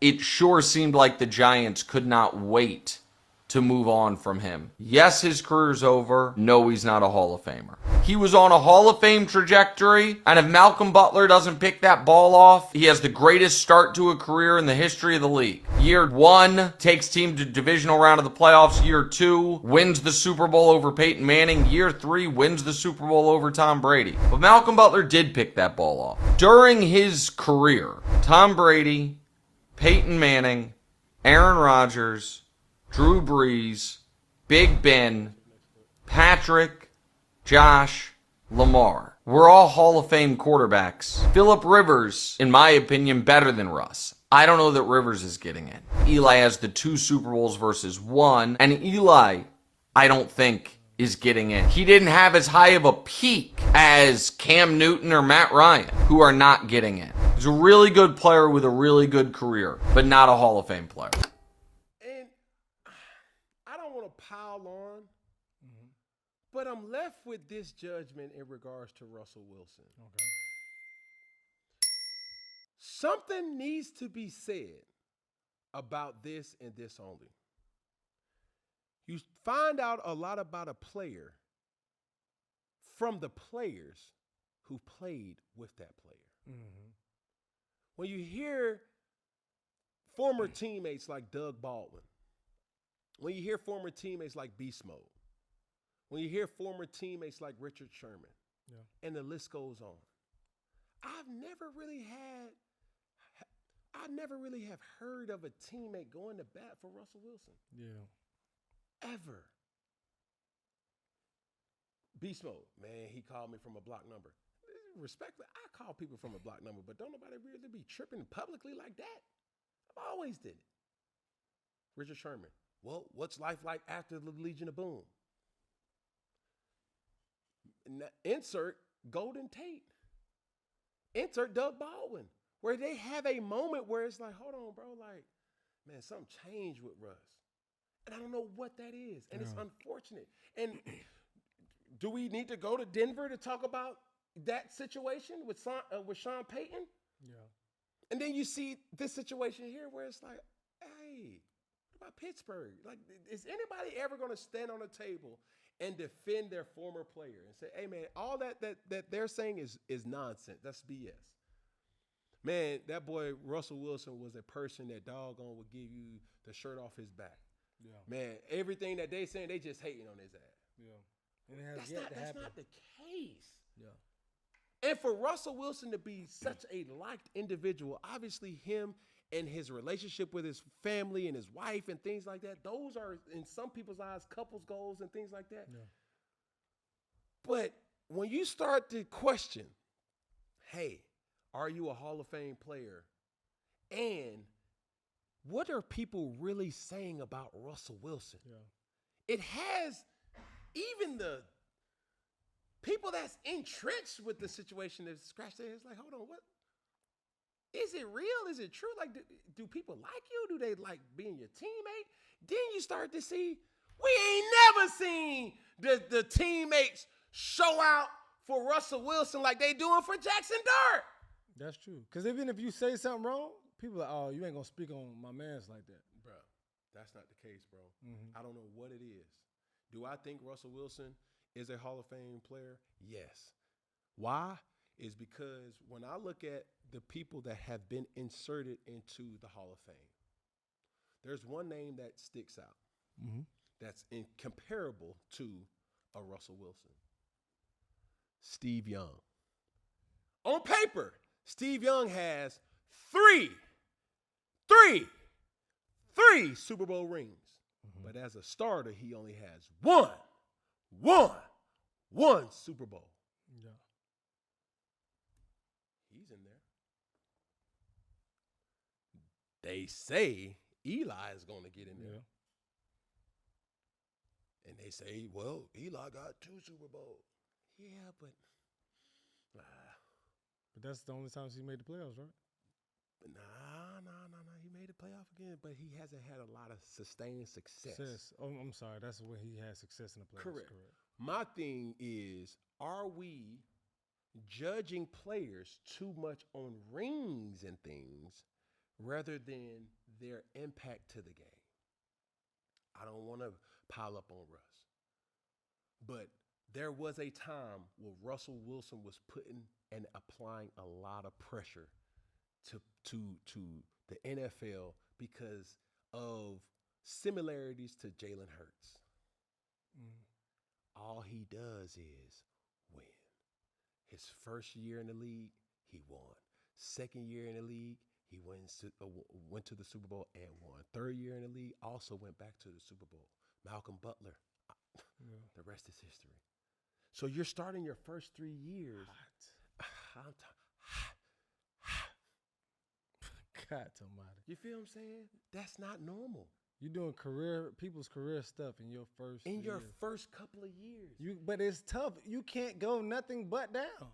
it sure seemed like the Giants could not wait to move on from him. Yes, his career's over. No, he's not a Hall of Famer. He was on a Hall of Fame trajectory, and if Malcolm Butler doesn't pick that ball off, he has the greatest start to a career in the history of the league. Year 1, takes team to divisional round of the playoffs. Year 2, wins the Super Bowl over Peyton Manning. Year 3, wins the Super Bowl over Tom Brady. But Malcolm Butler did pick that ball off. During his career, Tom Brady, Peyton Manning, Aaron Rodgers, Drew Brees, Big Ben, Patrick, Josh, Lamar. We're all Hall of Fame quarterbacks. Phillip Rivers, in my opinion, better than Russ. I don't know that Rivers is getting in. Eli has the 2 Super Bowls versus 1, and Eli, I don't think, is getting in. He didn't have as high of a peak as Cam Newton or Matt Ryan, who are not getting in. He's a really good player with a really good career, but not a Hall of Fame player. I don't want to pile on, but I'm left with this judgment in regards to Russell Wilson. Okay. Something needs to be said about this and this only. You find out a lot about a player from the players who played with that player. Mm-hmm. When you hear former teammates like Doug Baldwin, when you hear former teammates like Beast Mode, when you hear former teammates like Richard Sherman, and the list goes on, I never really have heard of a teammate going to bat for Russell Wilson. Yeah. Ever. Beast Mode, man, he called me from a block number. Respectfully, I call people from a block number, but don't nobody really be tripping publicly like that. I've always did it. Richard Sherman, well, what's life like after the Legion of Boom? Insert Golden Tate. Insert Doug Baldwin, where they have a moment where it's like, hold on, bro, like, man, something changed with Russ. And I don't know what that is. And it's unfortunate. And do we need to go to Denver to talk about that situation with Sean Payton? Yeah. And then you see this situation here where it's like, hey, what about Pittsburgh? Like, is anybody ever going to stand on a table and defend their former player and say, hey, man, all that they're saying is nonsense. That's BS. Man, that boy Russell Wilson was a person that doggone would give you the shirt off his back. Yeah. Man, everything that they saying, they just hating on his ass. Yeah. And it has yet to happen. That's not the case. Yeah. And for Russell Wilson to be such a liked individual, obviously him and his relationship with his family and his wife and things like that, those are, in some people's eyes, couples goals and things like that. Yeah. But when you start to question, hey, are you a Hall of Fame player? And what are people really saying about Russell Wilson? Yeah. It has even the people that's entrenched with the situation that scratch their heads like, hold on, what? Is it real? Is it true? Like, do people like you? Do they like being your teammate? Then you start to see, we ain't never seen the teammates show out for Russell Wilson like they doing for Jackson Dart. That's true. Because even if you say something wrong, people are like, oh, you ain't going to speak on my mans like that. Bro, that's not the case, bro. Mm-hmm. I don't know what it is. Do I think Russell Wilson is a Hall of Fame player? Yes. Why? Is because when I look at the people that have been inserted into the Hall of Fame, there's one name that sticks out that's incomparable to a Russell Wilson. Steve Young. On paper, Steve Young has three Super Bowl rings. But as a starter, he only has one Super Bowl. Yeah. He's in there. They say Eli is going to get in there. Yeah. And they say, well, Eli got 2 Super Bowls. Yeah, but But that's the only time he made the playoffs, right? nah. He made a playoff again, but he hasn't had a lot of sustained success. Oh, I'm sorry. That's when he had success in the playoffs. Correct. My thing is, are we judging players too much on rings and things rather than their impact to the game. I don't want to pile up on Russ, but there was a time where Russell Wilson was putting and applying a lot of pressure to the NFL because of similarities to Jalen Hurts. All he does is win. His first year in the league, he won. Second year in the league, he went to the Super Bowl and won. Third year in the league, also went back to the Super Bowl. Malcolm Butler, the rest is history. So you're starting your first 3 years. God almighty. You feel what I'm saying? That's not normal. You doing people's career stuff in your first first couple of years. But it's tough. You can't go nothing but down.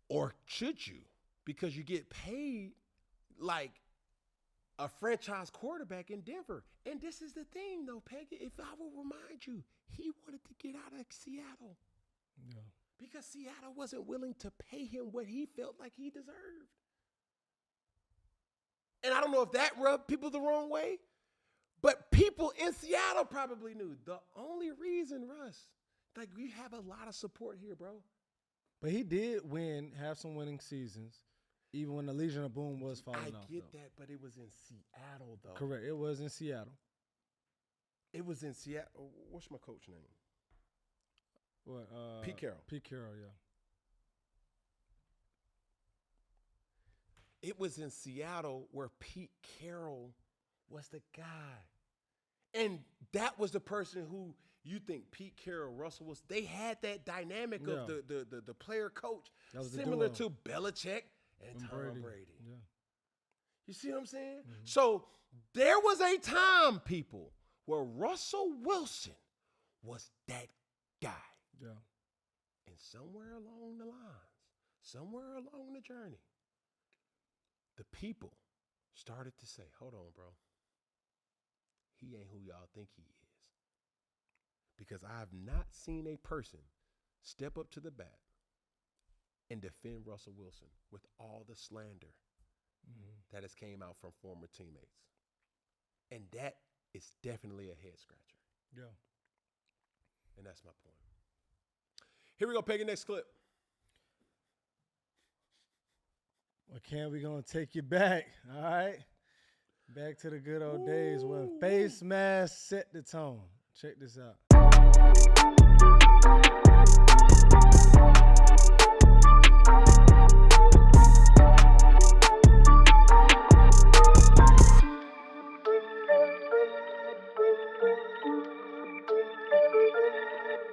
Or should you? Because you get paid like a franchise quarterback in Denver. And this is the thing, though, Peggy. If I will remind you, he wanted to get out of Seattle. Yeah. Because Seattle wasn't willing to pay him what he felt like he deserved. And I don't know if that rubbed people the wrong way, but people in Seattle probably knew. The only reason, Russ, like we have a lot of support here, bro. But he did have some winning seasons, even when the Legion of Boom was falling off. I get that, but it was in Seattle, though. Correct. It was in Seattle. It was in Seattle. What's my coach name? What? Pete Carroll. Pete Carroll, yeah. It was in Seattle where Pete Carroll was the guy. And that was the person who you think Pete Carroll, Russell was. They had that dynamic of the player coach, similar to Belichick and Tom Brady. Yeah. You see what I'm saying? Mm-hmm. So there was a time, people, where Russell Wilson was that guy. Yeah. And somewhere along the lines, somewhere along the journey, the people started to say, hold on, bro. He ain't who y'all think he is. Because I have not seen a person step up to the bat and defend Russell Wilson with all the slander that has came out from former teammates. And that is definitely a head scratcher. Yeah. And that's my point. Here we go, Peggy, next clip. Well, Cam, we're going to take you back, all right? Back to the good old days when face mask set the tone. Check this out.